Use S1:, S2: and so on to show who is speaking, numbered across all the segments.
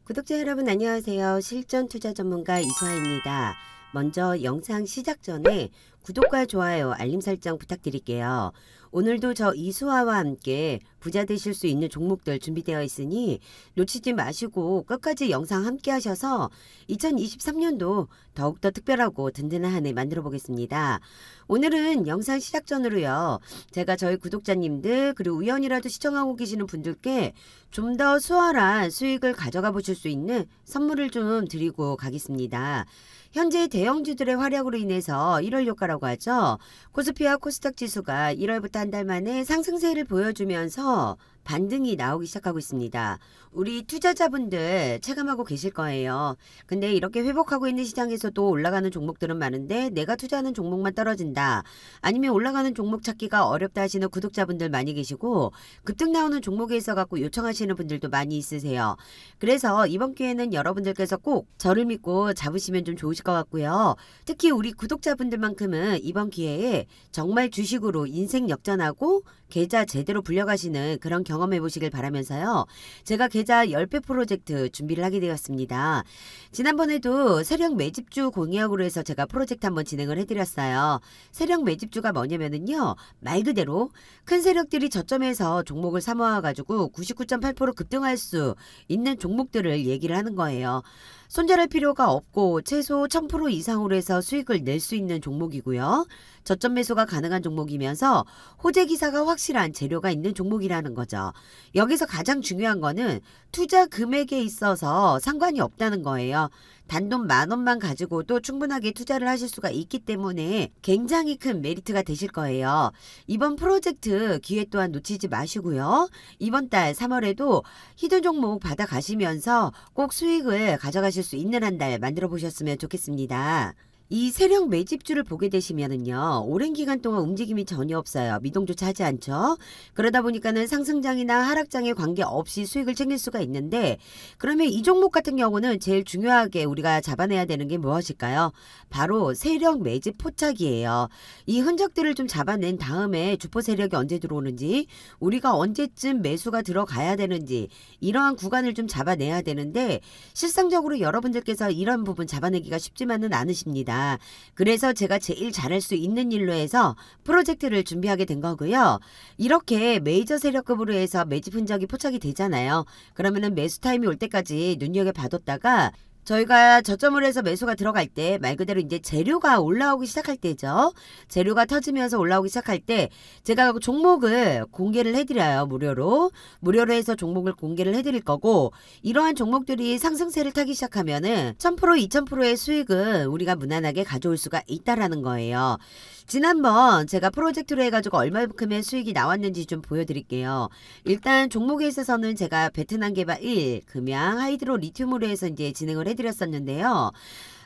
S1: 구독자 여러분 안녕하세요. 실전 투자 전문가 이수아입니다. 먼저 영상 시작 전에 구독과 좋아요, 알림 설정 부탁드릴게요. 오늘도 저 이수아와 함께 부자 되실 수 있는 종목들 준비되어 있으니 놓치지 마시고 끝까지 영상 함께 하셔서 2023년도 더욱더 특별하고 든든한 한 해 만들어 보겠습니다. 오늘은 영상 시작 전으로요. 제가 저희 구독자님들 그리고 우연이라도 시청하고 계시는 분들께 좀 더 수월한 수익을 가져가 보실 수 있는 선물을 좀 드리고 가겠습니다. 현재 대형주들의 활약으로 인해서 1월 효과라고 하죠. 코스피와 코스닥 지수가 1월부터 한 달 만에 상승세를 보여주면서 반등이 나오기 시작하고 있습니다. 우리 투자자분들 체감하고 계실 거예요. 근데 이렇게 회복하고 있는 시장에서도 올라가는 종목들은 많은데 내가 투자하는 종목만 떨어진다. 아니면 올라가는 종목 찾기가 어렵다 하시는 구독자분들 많이 계시고 급등 나오는 종목에 있어 갖고 요청하시는 분들도 많이 있으세요. 그래서 이번 기회는 여러분들께서 꼭 저를 믿고 잡으시면 좀 좋으실 것 같고요. 특히 우리 구독자분들만큼은 이번 기회에 정말 주식으로 인생 역전하고 계좌 제대로 불려가시는 그런 경험해 보시길 바라면서요. 제가 계좌 10배 프로젝트 준비를 하게 되었습니다. 지난번에도 세력 매집주 공약으로 해서 제가 프로젝트 한번 진행을 해드렸어요. 세력 매집주가 뭐냐면은요. 말 그대로 큰 세력들이 저점에서 종목을 사모아가지고 99.8% 급등할 수 있는 종목들을 얘기를 하는 거예요. 손절할 필요가 없고 최소 1000% 이상으로 해서 수익을 낼 수 있는 종목이고요. 저점 매수가 가능한 종목이면서 호재 기사가 확실한 재료가 있는 종목이라는 거죠. 여기서 가장 중요한 거는 투자 금액에 있어서 상관이 없다는 거예요. 단돈 10,000원만 가지고도 충분하게 투자를 하실 수가 있기 때문에 굉장히 큰 메리트가 되실 거예요. 이번 프로젝트 기회 또한 놓치지 마시고요. 이번 달 3월에도 히든 종목 받아가시면서 꼭 수익을 가져가실 수 있는 한 달 만들어 보셨으면 좋겠습니다. 이 세력 매집주를 보게 되시면은요. 오랜 기간 동안 움직임이 전혀 없어요. 미동조차 하지 않죠. 그러다 보니까는 상승장이나 하락장에 관계없이 수익을 챙길 수가 있는데 그러면 이 종목 같은 경우는 제일 중요하게 우리가 잡아내야 되는 게 무엇일까요? 바로 세력 매집 포착이에요. 이 흔적들을 좀 잡아낸 다음에 주포 세력이 언제 들어오는지 우리가 언제쯤 매수가 들어가야 되는지 이러한 구간을 좀 잡아내야 되는데 실상적으로 여러분들께서 이런 부분 잡아내기가 쉽지만은 않으십니다. 그래서 제가 제일 잘할 수 있는 일로 해서 프로젝트를 준비하게 된 거고요. 이렇게 메이저 세력급으로 해서 매집 흔적이 포착이 되잖아요. 그러면은 매수 타임이 올 때까지 눈여겨봐뒀다가 저희가 저점을 해서 매수가 들어갈 때 말 그대로 이제 재료가 올라오기 시작할 때죠. 재료가 터지면서 올라오기 시작할 때 제가 종목을 공개를 해드려요. 무료로 해서 종목을 공개를 해드릴 거고 이러한 종목들이 상승세를 타기 시작하면은 1000% 2000%의 수익은 우리가 무난하게 가져올 수가 있다라는 거예요. 지난번 제가 프로젝트로 해가지고 얼마큼의 수익이 나왔는지 좀 보여드릴게요. 일단 종목에 있어서는 제가 베트남 개발 1, 금양, 하이드로 리튬으로 해서 이제 진행을 해드렸었는데요.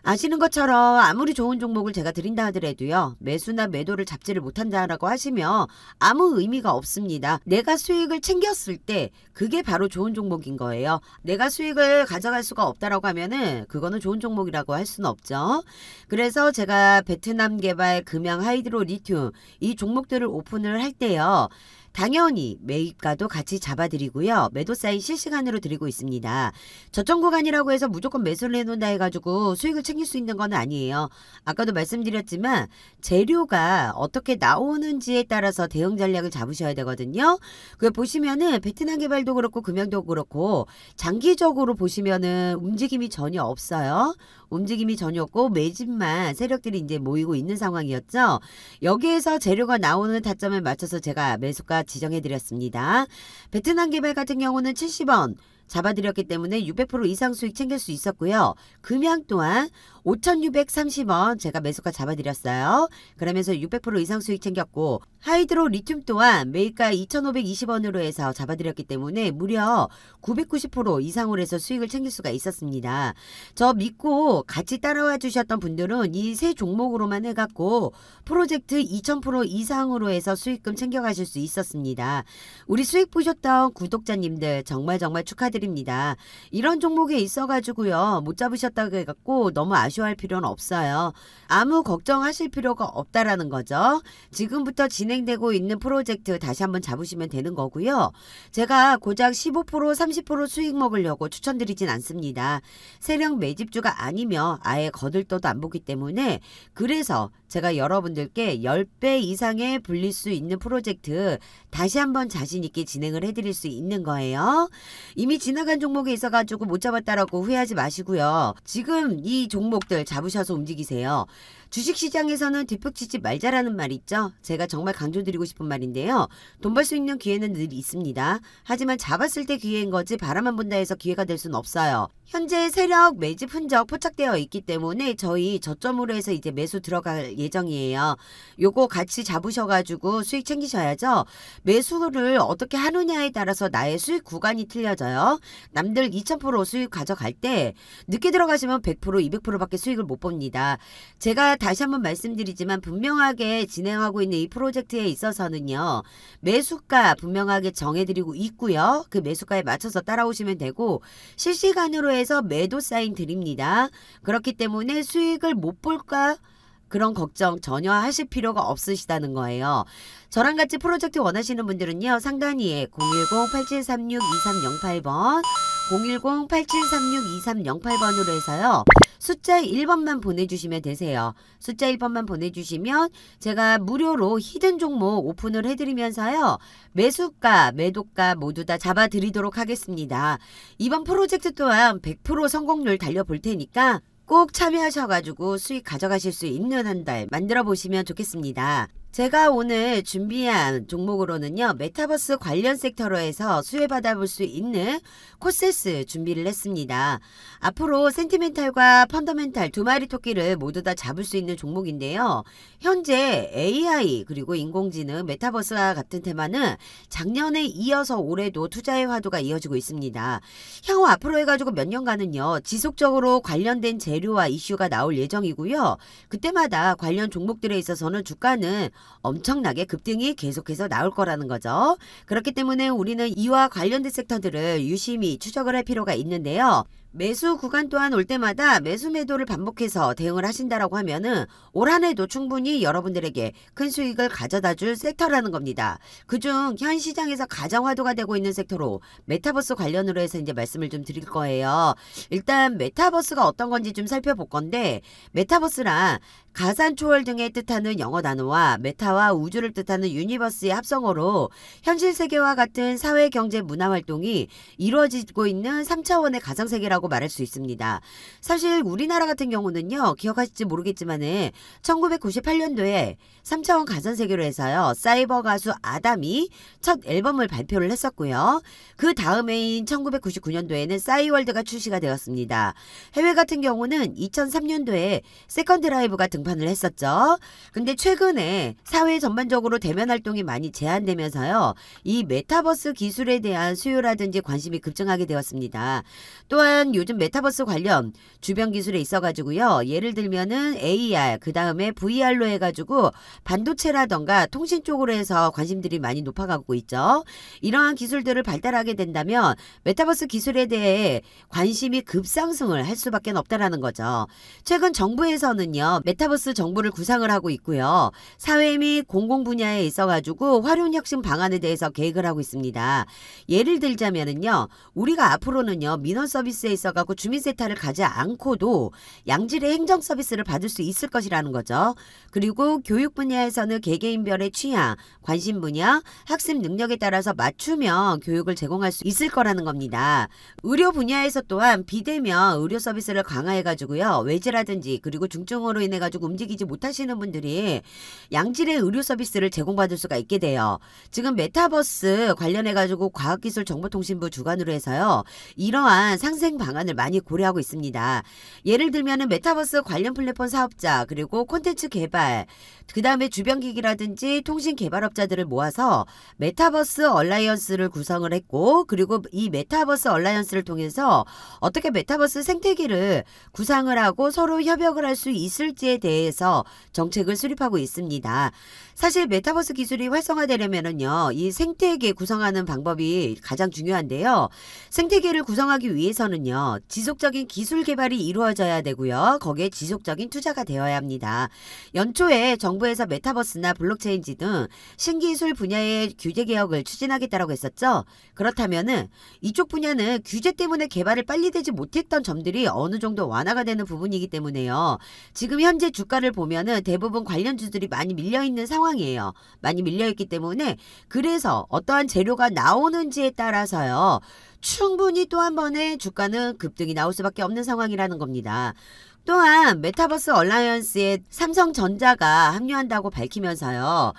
S1: 아시는 것처럼 아무리 좋은 종목을 제가 드린다 하더라도요. 매수나 매도를 잡지를 못한다라고 하시면 아무 의미가 없습니다. 내가 수익을 챙겼을 때 그게 바로 좋은 종목인 거예요. 내가 수익을 가져갈 수가 없다라고 하면은 그거는 좋은 종목이라고 할 수는 없죠. 그래서 제가 베트남 개발, 금양, 하이드로 리튬 이 종목들을 오픈을 할 때요. 당연히 매입가도 같이 잡아드리고요. 매도 사인 실시간으로 드리고 있습니다. 저점 구간이라고 해서 무조건 매수를 해놓는다 해가지고 수익을 챙길 수 있는 건 아니에요. 아까도 말씀드렸지만 재료가 어떻게 나오는지에 따라서 대응 전략을 잡으셔야 되거든요. 그 보시면은 베트남 개발도 그렇고 금양도 그렇고 장기적으로 보시면은 움직임이 전혀 없어요. 움직임이 전혀 없고 매집만 세력들이 이제 모이고 있는 상황이었죠. 여기에서 재료가 나오는 타점에 맞춰서 제가 매수가 지정해드렸습니다. 베트남 개발 같은 경우는 70원 잡아드렸기 때문에 600% 이상 수익 챙길 수 있었고요. 금양 또한 5,630원 제가 매수가 잡아드렸어요. 그러면서 600% 이상 수익 챙겼고 하이드로 리튬 또한 매입가 2,520원으로 해서 잡아드렸기 때문에 무려 990% 이상으로 해서 수익을 챙길 수가 있었습니다. 저 믿고 같이 따라와 주셨던 분들은 이 세 종목으로만 해갖고 프로젝트 2,000% 이상으로 해서 수익금 챙겨가실 수 있었습니다. 우리 수익 보셨던 구독자님들 정말 축하드립니다. 해드립니다. 이런 종목에 있어가지고요. 못 잡으셨다고 해갖고 너무 아쉬워할 필요는 없어요. 아무 걱정하실 필요가 없다라는 거죠. 지금부터 진행되고 있는 프로젝트 다시 한번 잡으시면 되는 거고요. 제가 고작 15% 30% 수익 먹으려고 추천드리진 않습니다. 세력 매집주가 아니며 아예 거들떠도 안 보기 때문에 그래서 제가 여러분들께 10배 이상의 불릴 수 있는 프로젝트 다시 한번 자신있게 진행을 해드릴 수 있는 거예요. 이미 지나간 종목에 있어가지고 못 잡았다라고 후회하지 마시고요. 지금 이 종목들 잡으셔서 움직이세요. 주식시장에서는 뒷북치지 말자라는 말 있죠. 제가 정말 강조드리고 싶은 말인데요. 돈 벌 수 있는 기회는 늘 있습니다. 하지만 잡았을 때 기회인 거지 바라만 본다 해서 기회가 될 수는 없어요. 현재 세력 매집 흔적 포착되어 있기 때문에 저희 저점으로 해서 이제 매수 들어갈 예정이에요. 요거 같이 잡으셔가지고 수익 챙기셔야죠. 매수를 어떻게 하느냐에 따라서 나의 수익 구간이 틀려져요. 남들 2000% 수익 가져갈 때 늦게 들어가시면 100% 200%밖에 수익을 못 봅니다. 제가 다시 한번 말씀드리지만 분명하게 진행하고 있는 이 프로젝트에 있어서는요. 매수가 분명하게 정해드리고 있고요. 그 매수가에 맞춰서 따라오시면 되고 실시간으로 해서 매도 사인 드립니다. 그렇기 때문에 수익을 못 볼까? 그런 걱정 전혀 하실 필요가 없으시다는 거예요. 저랑 같이 프로젝트 원하시는 분들은요. 상단위에 010-8736-2308번 010-8736-2308번으로 해서요. 숫자 1번만 보내주시면 되세요. 숫자 1번만 보내주시면 제가 무료로 히든 종목 오픈을 해드리면서요. 매수가, 매도가 모두 다 잡아드리도록 하겠습니다. 이번 프로젝트 또한 100% 성공률 달려볼 테니까 꼭 참여하셔가지고 수익 가져가실 수 있는 한 달 만들어 보시면 좋겠습니다. 제가 오늘 준비한 종목으로는요. 메타버스 관련 섹터로 해서 수혜받아 볼 수 있는 코세스 준비를 했습니다. 앞으로 센티멘탈과 펀더멘탈 두 마리 토끼를 모두 다 잡을 수 있는 종목인데요. 현재 AI 그리고 인공지능 메타버스와 같은 테마는 작년에 이어서 올해도 투자의 화두가 이어지고 있습니다. 향후 앞으로 해가지고 몇 년간은요. 지속적으로 관련된 재료와 이슈가 나올 예정이고요. 그때마다 관련 종목들에 있어서는 주가는 엄청나게 급등이 계속해서 나올 거라는 거죠. 그렇기 때문에 우리는 이와 관련된 섹터들을 유심히 추적을 할 필요가 있는데요. 매수 구간 또한 올 때마다 매수 매도를 반복해서 대응을 하신다라고 하면은 올 한 해도 충분히 여러분들에게 큰 수익을 가져다 줄 섹터라는 겁니다. 그중 현 시장에서 가장 화두가 되고 있는 섹터로 메타버스 관련으로 해서 이제 말씀을 좀 드릴 거예요. 일단 메타버스가 어떤 건지 좀 살펴볼 건데 메타버스란 가상 초월 등의 뜻하는 영어 단어와 메타와 우주를 뜻하는 유니버스의 합성어로 현실 세계와 같은 사회, 경제, 문화 활동이 이루어지고 있는 3차원의 가상세계라고 말할 수 있습니다. 사실 우리나라 같은 경우는요. 기억하실지 모르겠지만은 1998년도에 3차원 가상세계로 해서요. 사이버 가수 아담이 첫 앨범을 발표를 했었고요. 그 다음해인 1999년도에는 싸이월드가 출시가 되었습니다. 해외 같은 경우는 2003년도에 세컨드 라이브가 등판을 했었죠. 근데 최근에 사회 전반적으로 대면 활동이 많이 제한되면서요. 이 메타버스 기술에 대한 수요라든지 관심이 급증하게 되었습니다. 또한 요즘 메타버스 관련 주변 기술에 있어가지고요. 예를 들면은 AR, 그 다음에 VR로 해가지고 반도체라던가 통신 쪽으로 해서 관심들이 많이 높아가고 있죠. 이러한 기술들을 발달하게 된다면 메타버스 기술에 대해 관심이 급상승을 할 수밖에 없다라는 거죠. 최근 정부에서는요. 메타버스 정부를 구상을 하고 있고요. 사회 및 공공 분야에 있어가지고 활용 혁신 방안에 대해서 계획을 하고 있습니다. 예를 들자면은요. 우리가 앞으로는요. 민원 서비스에 있어가지고 주민센터를 가지 않고도 양질의 행정 서비스를 받을 수 있을 것이라는 거죠. 그리고 교육 분야에서는 개개인별의 취향, 관심 분야, 학습 능력에 따라서 맞춤형 교육을 제공할 수 있을 거라는 겁니다. 의료 분야에서 또한 비대면 의료 서비스를 강화해가지고요. 외지라든지 그리고 중증으로 인해가지고 움직이지 못하시는 분들이 양질의 의료 서비스를 제공받을 수가 있게 돼요. 지금 메타버스 관련해가지고 과학기술정보통신부 주관으로 해서요. 이러한 상생 방안 방안을 많이 고려하고 있습니다. 예를 들면은 메타버스 관련 플랫폼 사업자, 그리고 콘텐츠 개발, 그 다음에 주변 기기라든지 통신 개발업자들을 모아서 메타버스 얼라이언스를 구성을 했고, 그리고 이 메타버스 얼라이언스를 통해서 어떻게 메타버스 생태계를 구상을 하고 서로 협력을 할 수 있을지에 대해서 정책을 수립하고 있습니다. 사실 메타버스 기술이 활성화되려면은요, 이 생태계 구성하는 방법이 가장 중요한데요. 생태계를 구성하기 위해서는요, 지속적인 기술 개발이 이루어져야 되고요. 거기에 지속적인 투자가 되어야 합니다. 연초에 정부에서 메타버스나 블록체인지 등 신기술 분야의 규제 개혁을 추진하겠다고 했었죠. 그렇다면은 이쪽 분야는 규제 때문에 개발을 빨리 되지 못했던 점들이 어느 정도 완화가 되는 부분이기 때문에요. 지금 현재 주가를 보면은 대부분 관련주들이 많이 밀려있는 상황이에요. 많이 밀려있기 때문에 그래서 어떠한 재료가 나오는지에 따라서요. 충분히 또 한 번의 주가는 급등이 나올 수밖에 없는 상황이라는 겁니다. 또한 메타버스 얼라이언스에 삼성전자가 합류한다고 밝히면서요.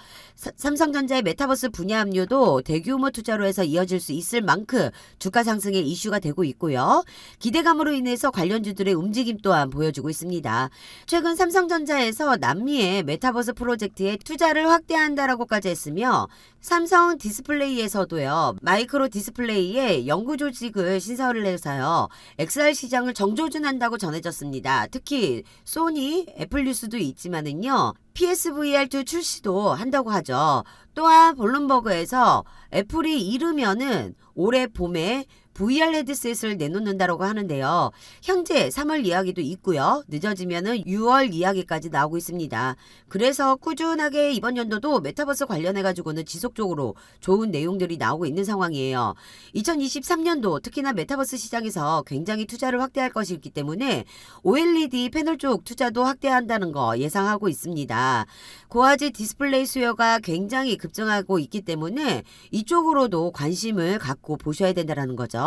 S1: 삼성전자의 메타버스 분야 합류도 대규모 투자로 해서 이어질 수 있을 만큼 주가 상승의 이슈가 되고 있고요. 기대감으로 인해서 관련주들의 움직임 또한 보여주고 있습니다. 최근 삼성전자에서 남미의 메타버스 프로젝트에 투자를 확대한다라고까지 했으며 삼성 디스플레이에서도요. 마이크로 디스플레이에 연구 조직을 신설을 해서요. XR 시장을 정조준한다고 전해졌습니다. 특히 소니, 애플뉴스도 있지만은요. PSVR2 출시도 한다고 하죠. 또한 블룸버그에서 애플이 이르면은 올해 봄에 VR 헤드셋을 내놓는다고 하는데요. 현재 3월 이야기도 있고요. 늦어지면은 6월 이야기까지 나오고 있습니다. 그래서 꾸준하게 이번 연도도 메타버스 관련해가지고는 지속적으로 좋은 내용들이 나오고 있는 상황이에요. 2023년도 특히나 메타버스 시장에서 굉장히 투자를 확대할 것이기 때문에 OLED 패널 쪽 투자도 확대한다는 거 예상하고 있습니다. 고화질 디스플레이 수요가 굉장히 급증하고 있기 때문에 이쪽으로도 관심을 갖고 보셔야 된다는 거죠.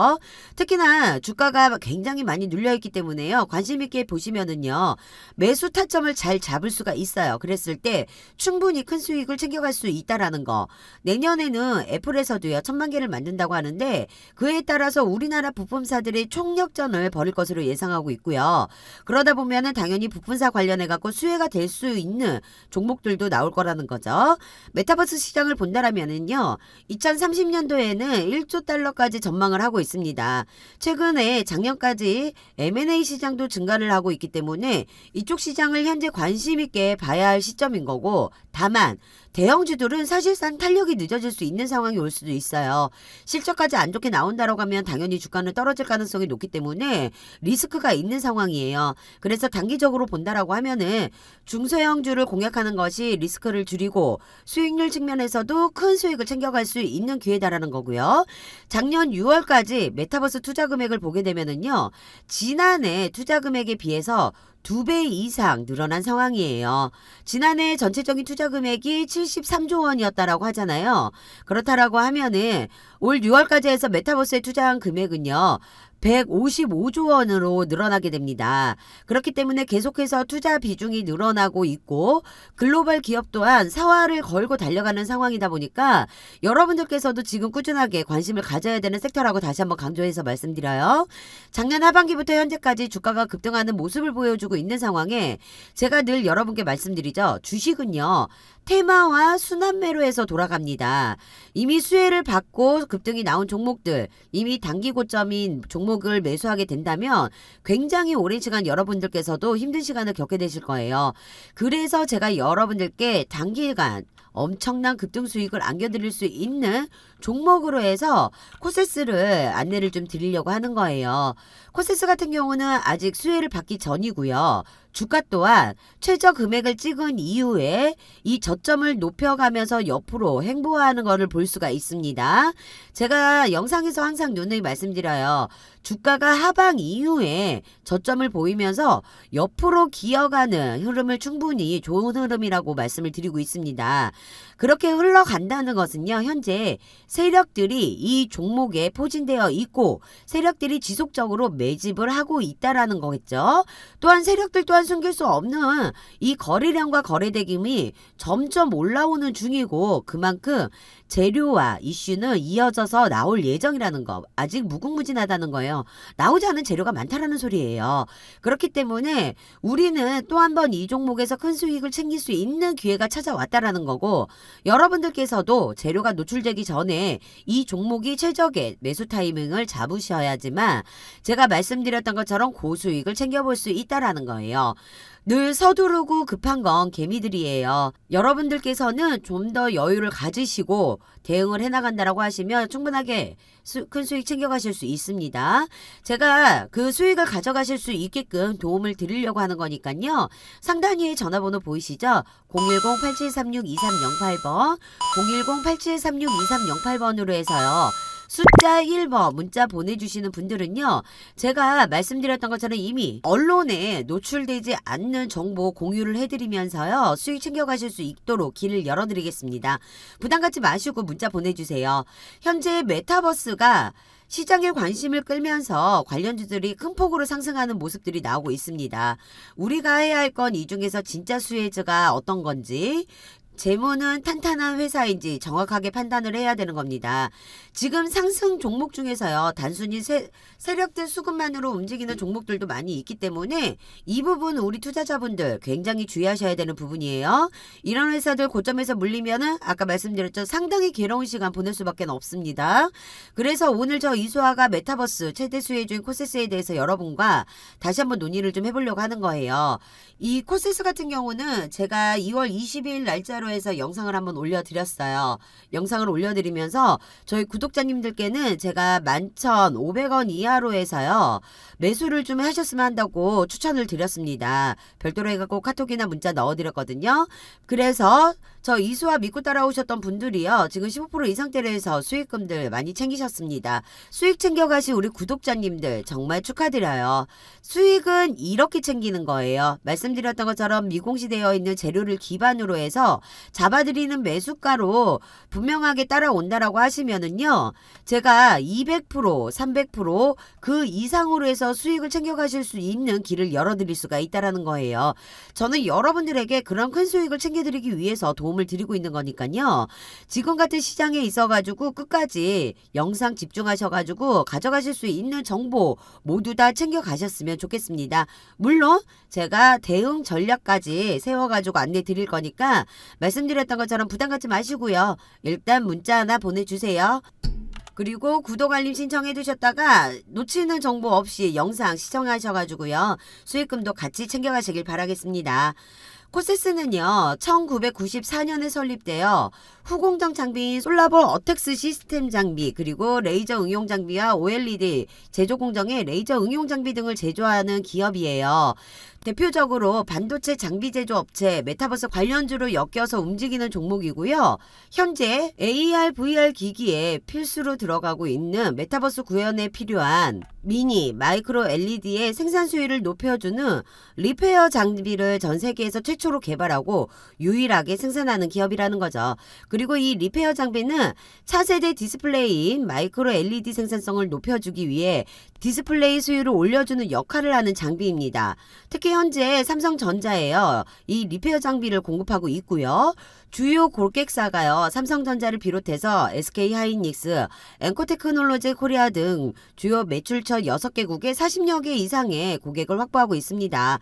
S1: 특히나 주가가 굉장히 많이 눌려있기 때문에요. 관심 있게 보시면은요. 매수 타점을 잘 잡을 수가 있어요. 그랬을 때 충분히 큰 수익을 챙겨갈 수 있다라는 거. 내년에는 애플에서도요. 1000만 개를 만든다고 하는데 그에 따라서 우리나라 부품사들이 총력전을 벌일 것으로 예상하고 있고요. 그러다 보면은 당연히 부품사 관련해 갖고 수혜가 될 수 있는 종목들도 나올 거라는 거죠. 메타버스 시장을 본다라면은요. 2030년도에는 1조 달러까지 전망을 하고 있습니다. 최근에 작년까지 M&A 시장도 증가를 하고 있기 때문에 이쪽 시장을 현재 관심 있게 봐야 할 시점인 거고, 다만 대형주들은 사실상 탄력이 늦어질 수 있는 상황이 올 수도 있어요. 실적까지 안 좋게 나온다라고 하면 당연히 주가는 떨어질 가능성이 높기 때문에 리스크가 있는 상황이에요. 그래서 단기적으로 본다라고 하면은 중소형주를 공략하는 것이 리스크를 줄이고 수익률 측면에서도 큰 수익을 챙겨갈 수 있는 기회다라는 거고요. 작년 6월까지 메타버스 투자 금액을 보게 되면은요. 지난해 투자 금액에 비해서 2배 이상 늘어난 상황이에요. 지난해 전체적인 투자 금액이 73조 원이었다라고 하잖아요. 그렇다라고 하면은 올 6월까지 해서 메타버스에 투자한 금액은요. 155조 원으로 늘어나게 됩니다. 그렇기 때문에 계속해서 투자 비중이 늘어나고 있고 글로벌 기업 또한 사활을 걸고 달려가는 상황이다 보니까 여러분들께서도 지금 꾸준하게 관심을 가져야 되는 섹터라고 다시 한번 강조해서 말씀드려요. 작년 하반기부터 현재까지 주가가 급등하는 모습을 보여주고 있는 상황에 제가 늘 여러분께 말씀드리죠. 주식은요. 테마와 순환매로해서 돌아갑니다. 이미 수혜를 받고 급등이 나온 종목들, 이미 단기 고점인 종목을 매수하게 된다면 굉장히 오랜 시간 여러분들께서도 힘든 시간을 겪게 되실 거예요. 그래서 제가 여러분들께 단기간 엄청난 급등 수익을 안겨드릴 수 있는 종목으로 해서 코세스를 안내를 좀 드리려고 하는 거예요. 코세스 같은 경우는 아직 수혜를 받기 전이고요. 주가 또한 최저 금액을 찍은 이후에 이 저점을 높여가면서 옆으로 행보하는 것을 볼 수가 있습니다. 제가 영상에서 항상 누누이 말씀드려요. 주가가 하방 이후에 저점을 보이면서 옆으로 기어가는 흐름을 충분히 좋은 흐름이라고 말씀을 드리고 있습니다. 그렇게 흘러간다는 것은요. 현재 세력들이 이 종목에 포진되어 있고 세력들이 지속적으로 매집을 하고 있다라는 거겠죠. 또한 세력들 또한 숨길 수 없는 이 거래량과 거래대금이 점점 올라오는 중이고 그만큼 재료와 이슈는 이어져서 나올 예정이라는 거, 아직 무궁무진하다는 거예요. 나오지 않은 재료가 많다라는 소리예요. 그렇기 때문에 우리는 또 한 번 이 종목에서 큰 수익을 챙길 수 있는 기회가 찾아왔다라는 거고, 여러분들께서도 재료가 노출되기 전에 이 종목이 최적의 매수 타이밍을 잡으셔야지만 제가 말씀드렸던 것처럼 고수익을 챙겨볼 수 있다라는 거예요. 늘 서두르고 급한 건 개미들이에요. 여러분들께서는 좀 더 여유를 가지시고 대응을 해나간다라고 하시면 충분하게 큰 수익 챙겨가실 수 있습니다. 제가 그 수익을 가져가실 수 있게끔 도움을 드리려고 하는 거니까요. 상단위에 전화번호 보이시죠? 010-8736-2308번 010-8736-2308번으로 해서요. 숫자 1번 문자 보내주시는 분들은요. 제가 말씀드렸던 것처럼 이미 언론에 노출되지 않는 정보 공유를 해드리면서요. 수익 챙겨가실 수 있도록 길을 열어드리겠습니다. 부담 갖지 마시고 문자 보내주세요. 현재 메타버스가 시장의 관심을 끌면서 관련주들이 큰 폭으로 상승하는 모습들이 나오고 있습니다. 우리가 해야 할 건 이 중에서 진짜 수혜주가 어떤 건지, 재무는 탄탄한 회사인지 정확하게 판단을 해야 되는 겁니다. 지금 상승 종목 중에서요. 단순히 세력들 수급만으로 움직이는 종목들도 많이 있기 때문에 이 부분 우리 투자자분들 굉장히 주의하셔야 되는 부분이에요. 이런 회사들 고점에서 물리면은 아까 말씀드렸죠. 상당히 괴로운 시간 보낼 수밖에 없습니다. 그래서 오늘 저 이수아가 메타버스 최대 수혜주인 코세스에 대해서 여러분과 다시 한번 논의를 좀 해보려고 하는 거예요. 이 코세스 같은 경우는 제가 2월 22일 날짜로 해서 영상을 한번 올려드렸어요. 영상을 올려드리면서 저희 구독자님들께는 제가 11,500원 이하로 해서요. 매수를 좀 하셨으면 한다고 추천을 드렸습니다. 별도로 해갖고 카톡이나 문자 넣어드렸거든요. 그래서 저 이수아 믿고 따라오셨던 분들이요. 지금 15% 이상대로 해서 수익금들 많이 챙기셨습니다. 수익 챙겨가신 우리 구독자님들 정말 축하드려요. 수익은 이렇게 챙기는 거예요. 말씀드렸던 것처럼 미공시되어 있는 재료를 기반으로 해서 잡아드리는 매수가로 분명하게 따라온다라고 하시면은요. 제가 200%, 300% 그 이상으로 해서 수익을 챙겨가실 수 있는 길을 열어드릴 수가 있다라는 거예요. 저는 여러분들에게 그런 큰 수익을 챙겨드리기 위해서 도움을 드리고 있는 거니까요. 지금 같은 시장에 있어가지고 끝까지 영상 집중하셔가지고 가져가실 수 있는 정보 모두 다 챙겨가셨으면 좋겠습니다. 물론 제가 대응 전략까지 세워가지고 안내 드릴 거니까 말씀드렸던 것처럼 부담 갖지 마시고요. 일단 문자 하나 보내주세요. 그리고 구독 알림 신청해 두셨다가 놓치는 정보 없이 영상 시청하셔가지고요. 수익금도 같이 챙겨가시길 바라겠습니다. 코세스는요. 1994년에 설립되어 후공정 장비인 솔라볼 어택스 시스템 장비 그리고 레이저 응용 장비와 OLED 제조 공정의 레이저 응용 장비 등을 제조하는 기업이에요. 대표적으로 반도체 장비 제조 업체 메타버스 관련주로 엮여서 움직이는 종목이고요. 현재 AR, VR 기기에 필수로 들어가고 있는 메타버스 구현에 필요한 미니, 마이크로 LED의 생산 수율을 높여주는 리페어 장비를 전 세계에서 최초로 개발하고 유일하게 생산하는 기업이라는 거죠. 그리고 이 리페어 장비는 차세대 디스플레이인 마이크로 LED 생산성을 높여주기 위해 디스플레이 수율을 올려주는 역할을 하는 장비입니다. 특히 현재 삼성전자에요. 이 리페어 장비를 공급하고 있고요. 주요 고객사가요. 삼성전자를 비롯해서 SK하이닉스, 엔코테크놀로지 코리아 등 주요 매출처 6개국에 40여 개 이상의 고객을 확보하고 있습니다.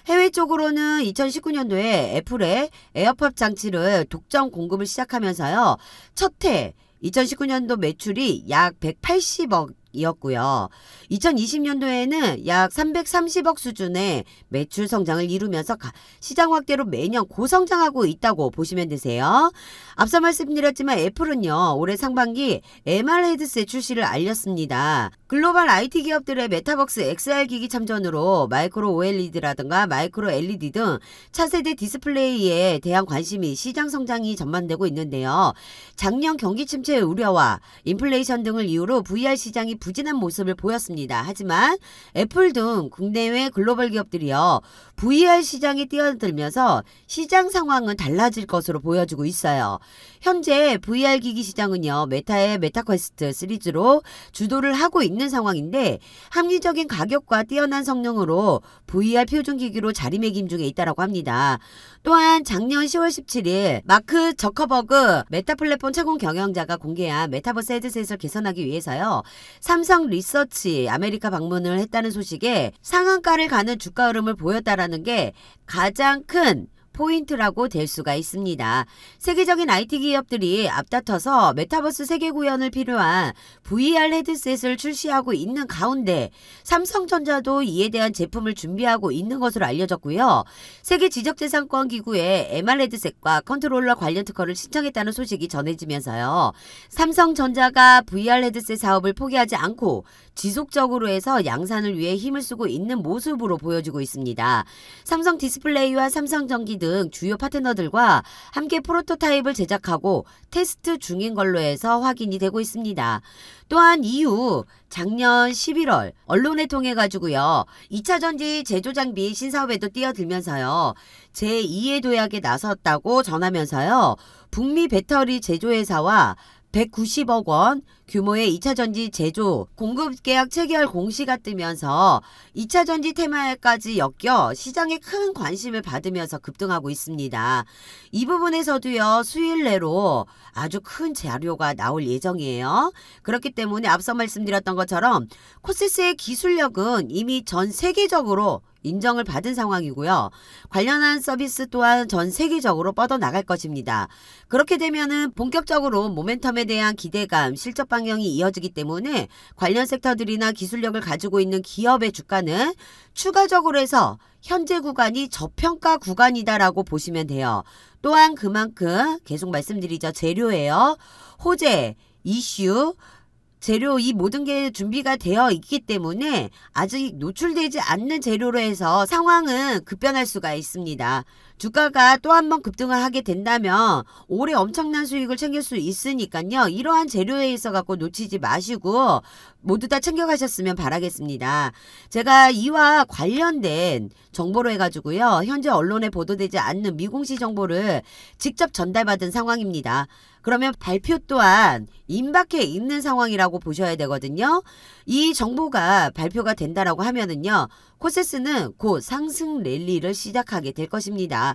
S1: 해외 쪽으로는 2019년도에 애플의 에어팟 장치를 독점 공급을 시작하면서요. 첫해 2019년도 매출이 약 180억 이었고요. 2020년도에는 약 330억 수준의 매출 성장을 이루면서 시장 확대로 매년 고성장하고 있다고 보시면 되세요. 앞서 말씀드렸지만 애플은요. 올해 상반기 MR 헤드셋 출시를 알렸습니다. 글로벌 IT 기업들의 메타버스 XR 기기 참전으로 마이크로 OLED라든가 마이크로 LED 등 차세대 디스플레이에 대한 관심이 시장 성장이 전망되고 있는데요. 작년 경기 침체 우려와 인플레이션 등을 이유로 VR 시장이 부진한 모습을 보였습니다. 하지만 애플 등 국내외 글로벌 기업들이요. VR 시장에 뛰어들면서 시장 상황은 달라질 것으로 보여지고 있어요. 현재 VR 기기 시장은요, 메타의 메타퀘스트 시리즈로 주도를 하고 있는 상황인데 합리적인 가격과 뛰어난 성능으로 VR 표준 기기로 자리매김 중에 있다고 합니다. 또한 작년 10월 17일 마크 저커버그 메타 플랫폼 최고 경영자가 공개한 메타버스 헤드셋을 개선하기 위해서요, 삼성 리서치 아메리카 방문을 했다는 소식에 상한가를 가는 주가 흐름을 보였다라는 게 가장 큰 포인트라고 될 수가 있습니다. 세계적인 IT 기업들이 앞다퉈서 메타버스 세계 구현을 필요한 VR 헤드셋을 출시하고 있는 가운데 삼성전자도 이에 대한 제품을 준비하고 있는 것으로 알려졌고요. 세계 지적재산권 기구에 MR 헤드셋과 컨트롤러 관련 특허를 신청했다는 소식이 전해지면서요, 삼성전자가 VR 헤드셋 사업을 포기하지 않고 지속적으로 해서 양산을 위해 힘을 쓰고 있는 모습으로 보여지고 있습니다. 삼성 디스플레이와 삼성전기 등 주요 파트너들과 함께 프로토타입을 제작하고 테스트 중인 걸로 해서 확인이 되고 있습니다. 또한 이후 작년 11월 언론에 통해 가지고요, 2차 전지 제조 장비 신사업에도 뛰어들면서요, 제2의 도약에 나섰다고 전하면서요, 북미 배터리 제조회사와 190억 원 규모의 2차 전지 제조 공급 계약 체결 공시가 뜨면서 2차 전지 테마까지 엮여 시장에 큰 관심을 받으면서 급등하고 있습니다. 이 부분에서도요, 수일 내로 아주 큰 자료가 나올 예정이에요. 그렇기 때문에 앞서 말씀드렸던 것처럼 코세스의 기술력은 이미 전 세계적으로 인정을 받은 상황이고요. 관련한 서비스 또한 전 세계적으로 뻗어나갈 것입니다. 그렇게 되면은 본격적으로 모멘텀에 대한 기대감, 실적 방향이 이어지기 때문에 관련 섹터들이나 기술력을 가지고 있는 기업의 주가는 추가적으로 해서 현재 구간이 저평가 구간이다라고 보시면 돼요. 또한 그만큼 계속 말씀드리죠. 재료예요. 호재, 이슈, 재료 이 모든 게 준비가 되어 있기 때문에 아직 노출되지 않는 재료로 해서 상황은 급변할 수가 있습니다. 주가가 또 한 번 급등을 하게 된다면 올해 엄청난 수익을 챙길 수 있으니까요, 이러한 재료에 있어 갖고 놓치지 마시고 모두 다 챙겨가셨으면 바라겠습니다. 제가 이와 관련된 정보로 해가지고요, 현재 언론에 보도되지 않는 미공시 정보를 직접 전달받은 상황입니다. 그러면 발표 또한 임박해 있는 상황이라고 보셔야 되거든요. 이 정보가 발표가 된다라고 하면은요, 코세스는 곧 상승 랠리를 시작하게 될 것입니다.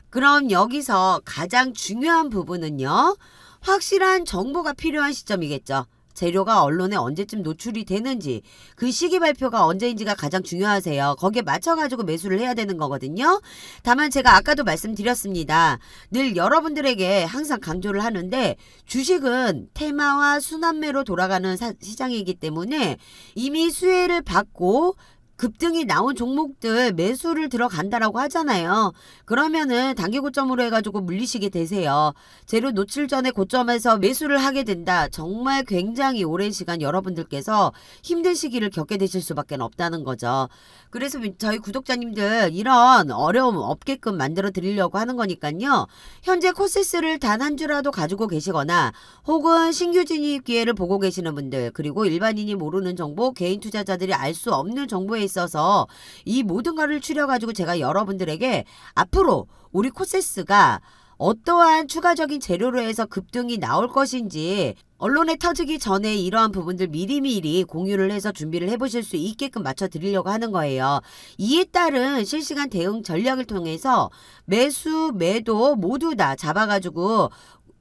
S1: 그럼 여기서 가장 중요한 부분은요, 확실한 정보가 필요한 시점이겠죠. 재료가 언론에 언제쯤 노출이 되는지, 그 시기 발표가 언제인지가 가장 중요하세요. 거기에 맞춰가지고 매수를 해야 되는 거거든요. 다만 제가 아까도 말씀드렸습니다. 늘 여러분들에게 항상 강조를 하는데, 주식은 테마와 순환매로 돌아가는 시장이기 때문에 이미 수혜를 받고 급등이 나온 종목들 매수를 들어간다라고 하잖아요. 그러면은 단기 고점으로 해가지고 물리시게 되세요. 재료 노출 전에 고점에서 매수를 하게 된다. 정말 굉장히 오랜 시간 여러분들께서 힘든 시기를 겪게 되실 수밖에 없다는 거죠. 그래서 저희 구독자님들 이런 어려움 없게끔 만들어 드리려고 하는 거니까요. 현재 코세스를 단 한 주라도 가지고 계시거나 혹은 신규 진입 기회를 보고 계시는 분들, 그리고 일반인이 모르는 정보, 개인 투자자들이 알 수 없는 정보에 있어서 이 모든 거를 추려가지고 제가 여러분들에게 앞으로 우리 코세스가 어떠한 추가적인 재료로 해서 급등이 나올 것인지 언론에 터지기 전에 이러한 부분들 미리미리 공유를 해서 준비를 해보실 수 있게끔 맞춰 드리려고 하는 거예요. 이에 따른 실시간 대응 전략을 통해서 매수, 매도 모두 다 잡아가지고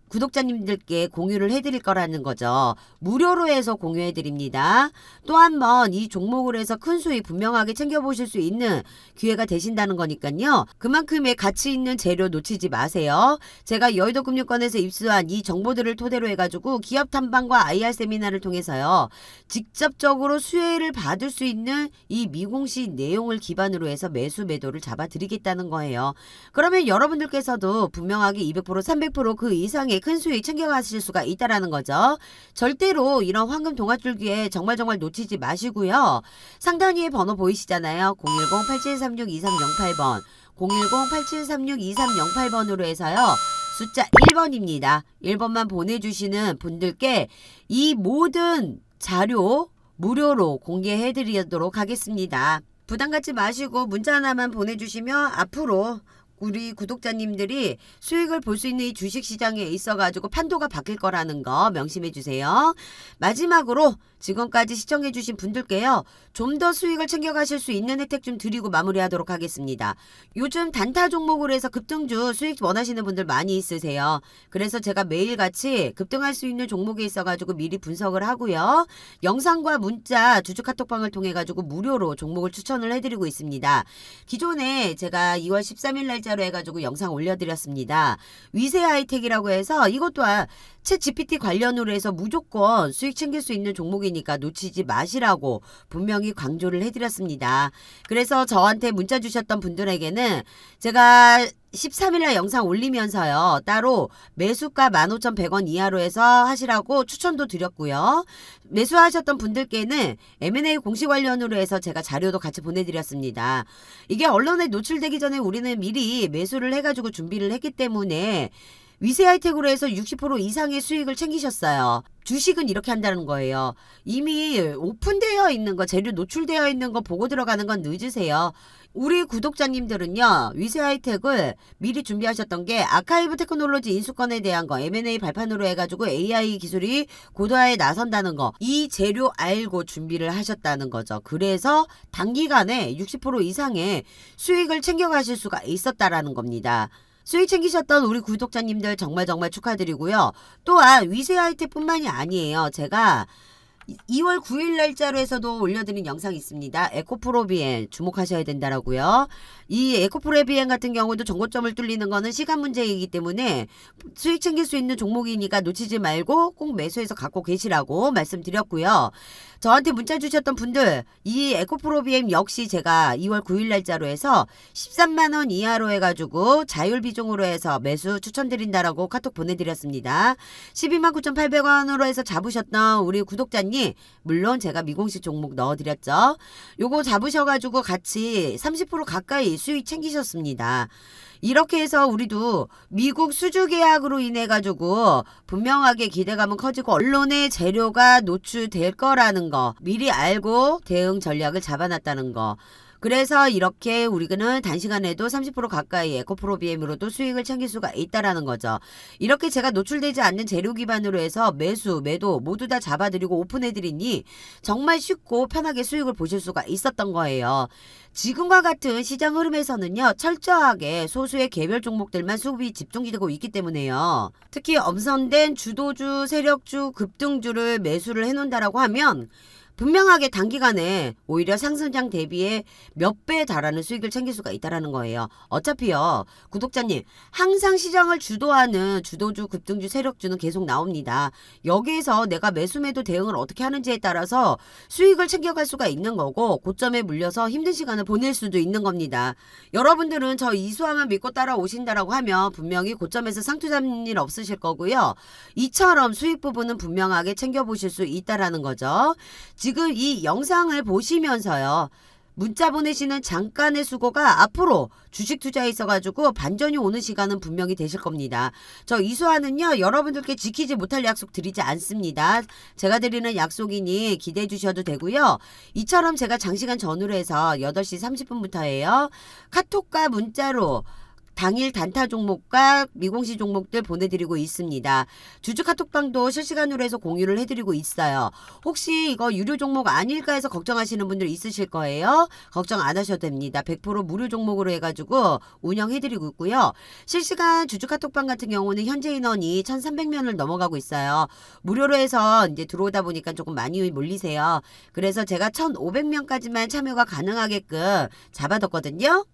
S1: 구독자님들께 공유를 해드릴 거라는 거죠. 무료로 해서 공유해드립니다. 또 한 번 이 종목을 해서 큰 수익 분명하게 챙겨보실 수 있는 기회가 되신다는 거니까요. 그만큼의 가치 있는 재료 놓치지 마세요. 제가 여의도금융권에서 입수한 이 정보들을 토대로 해가지고 기업 탐방과 IR 세미나를 통해서요, 직접적으로 수혜를 받을 수 있는 이 미공시 내용을 기반으로 해서 매수 매도를 잡아드리겠다는 거예요. 그러면 여러분들께서도 분명하게 200%, 300%그 이상의 큰 수익 챙겨가실 수가 있다라는 거죠. 절대로 이런 황금 동아줄기에 정말 놓치지 마시고요. 상단 위에 번호 보이시잖아요. 010-8736-2308번 010-8736-2308번으로 해서요. 숫자 1번입니다. 1번만 보내주시는 분들께 이 모든 자료 무료로 공개해드리도록 하겠습니다. 부담 갖지 마시고 문자 하나만 보내주시면 앞으로 우리 구독자님들이 수익을 볼 수 있는 이 주식시장에 있어가지고 판도가 바뀔 거라는 거 명심해 주세요. 마지막으로 지금까지 시청해주신 분들께요. 좀 더 수익을 챙겨가실 수 있는 혜택 좀 드리고 마무리하도록 하겠습니다. 요즘 단타 종목으로 해서 급등주 수익 원하시는 분들 많이 있으세요. 그래서 제가 매일같이 급등할 수 있는 종목에 있어가지고 미리 분석을 하고요. 영상과 문자, 주주 카톡방을 통해가지고 무료로 종목을 추천을 해드리고 있습니다. 기존에 제가 2월 13일 날짜로 해가지고 영상 올려드렸습니다. 위세 하이텍이라고 해서 이것 또한 챗 GPT 관련으로 해서 무조건 수익 챙길 수 있는 종목이니까 놓치지 마시라고 분명히 강조를 해드렸습니다. 그래서 저한테 문자 주셨던 분들에게는 제가 13일날 영상 올리면서요. 따로 매수가 15,100원 이하로 해서 하시라고 추천도 드렸고요. 매수하셨던 분들께는 M&A 공시 관련으로 해서 제가 자료도 같이 보내드렸습니다. 이게 언론에 노출되기 전에 우리는 미리 매수를 해가지고 준비를 했기 때문에 위세 하이텍으로 해서 60% 이상의 수익을 챙기셨어요. 주식은 이렇게 한다는 거예요. 이미 오픈되어 있는 거, 재료 노출되어 있는 거 보고 들어가는 건 늦으세요. 우리 구독자님들은요. 위세 하이텍을 미리 준비하셨던 게 아카이브 테크놀로지 인수권에 대한 거, M&A 발판으로 해가지고 AI 기술이 고도화에 나선다는 거, 이 재료 알고 준비를 하셨다는 거죠. 그래서 단기간에 60% 이상의 수익을 챙겨가실 수가 있었다라는 겁니다. 수익 챙기셨던 우리 구독자님들 정말 축하드리고요. 또한 위세 하이텍뿐만이 아니에요. 제가 2월 9일 날짜로 해서도 올려드린 영상이 있습니다. 에코프로비엔 주목하셔야 된다라고요. 이 에코프로비엔 같은 경우도 전고점을 뚫리는 거는 시간 문제이기 때문에 수익 챙길 수 있는 종목이니까 놓치지 말고 꼭 매수해서 갖고 계시라고 말씀드렸고요. 저한테 문자 주셨던 분들 이 에코프로비엠 역시 제가 2월 9일 날짜로 해서 13만원 이하로 해가지고 자율 비중으로 해서 매수 추천드린다라고 카톡 보내드렸습니다. 129,800원으로 해서 잡으셨던 우리 구독자님 물론 제가 미공식 종목 넣어드렸죠. 요거 잡으셔가지고 같이 30% 가까이 수익 챙기셨습니다. 이렇게 해서 우리도 미국 수주 계약으로 인해 가지고 분명하게 기대감은 커지고 언론의 재료가 노출될 거라는 거 미리 알고 대응 전략을 잡아놨다는 거. 그래서 이렇게 우리는 단시간에도 30% 가까이 에코프로비엠으로도 수익을 챙길 수가 있다라는 거죠. 이렇게 제가 노출되지 않는 재료 기반으로 해서 매수, 매도 모두 다 잡아드리고 오픈해드리니 정말 쉽고 편하게 수익을 보실 수가 있었던 거예요. 지금과 같은 시장 흐름에서는요. 철저하게 소수의 개별 종목들만 수급이 집중되고 있기 때문에요. 특히 엄선된 주도주, 세력주, 급등주를 매수를 해놓는다라고 하면 분명하게 단기간에 오히려 상승장 대비에 몇 배에 달하는 수익을 챙길 수가 있다라는 거예요. 어차피요. 구독자님 항상 시장을 주도하는 주도주, 급등주, 세력주는 계속 나옵니다. 여기에서 내가 매수 매도 대응을 어떻게 하는지에 따라서 수익을 챙겨갈 수가 있는 거고 고점에 물려서 힘든 시간을 보낼 수도 있는 겁니다. 여러분들은 저 이수화만 믿고 따라오신다라고 하면 분명히 고점에서 상투 잡는 일 없으실 거고요. 이처럼 수익 부분은 분명하게 챙겨보실 수 있다라는 거죠. 지금 이 영상을 보시면서요. 문자 보내시는 잠깐의 수고가 앞으로 주식 투자에 있어가지고 반전이 오는 시간은 분명히 되실 겁니다. 저 이수화는요. 여러분들께 지키지 못할 약속 드리지 않습니다. 제가 드리는 약속이니 기대해 주셔도 되고요. 이처럼 제가 장시간 전후로 해서 8시 30분부터예요. 카톡과 문자로 당일 단타 종목과 미공시 종목들 보내드리고 있습니다. 주주 카톡방도 실시간으로 해서 공유를 해드리고 있어요. 혹시 이거 유료 종목 아닐까 해서 걱정하시는 분들 있으실 거예요. 걱정 안 하셔도 됩니다. 100% 무료 종목으로 해가지고 운영해드리고 있고요. 실시간 주주 카톡방 같은 경우는 현재 인원이 1,300명을 넘어가고 있어요. 무료로 해서 이제 들어오다 보니까 조금 많이 몰리세요. 그래서 제가 1,500명까지만 참여가 가능하게끔 잡아뒀거든요.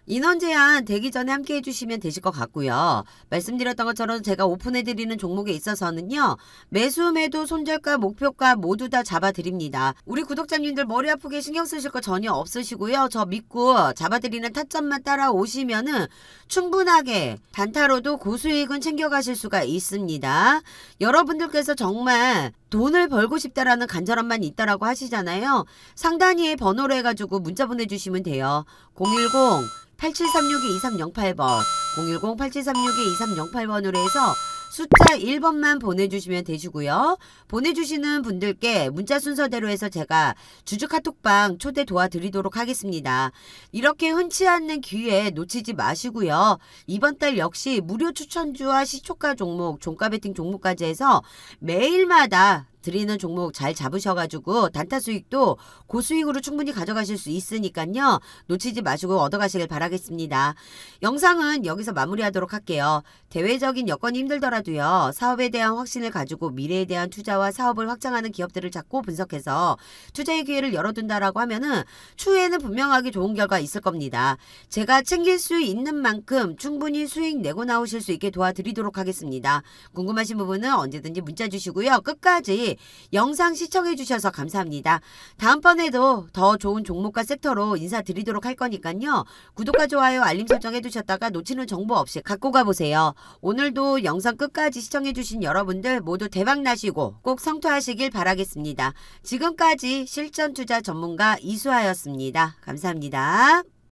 S1: 인원 제한 되기 전에 함께 해주시면 되실 것 같고요. 말씀드렸던 것처럼 제가 오픈해드리는 종목에 있어서는요. 매수, 매도, 손절가, 목표가 모두 다 잡아드립니다. 우리 구독자님들 머리 아프게 신경 쓰실 거 전혀 없으시고요. 저 믿고 잡아드리는 타점만 따라오시면은 충분하게 단타로도 고수익은 챙겨가실 수가 있습니다. 여러분들께서 정말 돈을 벌고 싶다라는 간절함만 있다라고 하시잖아요. 상단위에 번호로 해가지고 문자 보내주시면 돼요. 010-8736-2308번 010-8736-2308번으로 해서 숫자 1번만 보내주시면 되시고요. 보내주시는 분들께 문자 순서대로 해서 제가 주주 카톡방 초대 도와드리도록 하겠습니다. 이렇게 흔치 않는 기회 놓치지 마시고요. 이번 달 역시 무료 추천주와 시초가 종목, 종가 베팅 종목까지 해서 매일마다 드리는 종목 잘 잡으셔가지고 단타 수익도 고수익으로 충분히 가져가실 수 있으니까요. 놓치지 마시고 얻어가시길 바라겠습니다. 영상은 여기서 마무리하도록 할게요. 대외적인 여건이 힘들더라도요. 사업에 대한 확신을 가지고 미래에 대한 투자와 사업을 확장하는 기업들을 찾고 분석해서 투자의 기회를 열어둔다라고 하면은 추후에는 분명하게 좋은 결과 있을 겁니다. 제가 챙길 수 있는 만큼 충분히 수익 내고 나오실 수 있게 도와드리도록 하겠습니다. 궁금하신 부분은 언제든지 문자 주시고요. 끝까지 영상 시청해 주셔서 감사합니다. 다음번에도 더 좋은 종목과 섹터로 인사드리도록 할 거니까요. 구독과 좋아요 알림 설정 해두셨다가 놓치는 정보 없이 갖고 가보세요. 오늘도 영상 끝까지 시청해 주신 여러분들 모두 대박 나시고 꼭 성투하시길 바라겠습니다. 지금까지 실전투자 전문가 이수아였습니다. 감사합니다.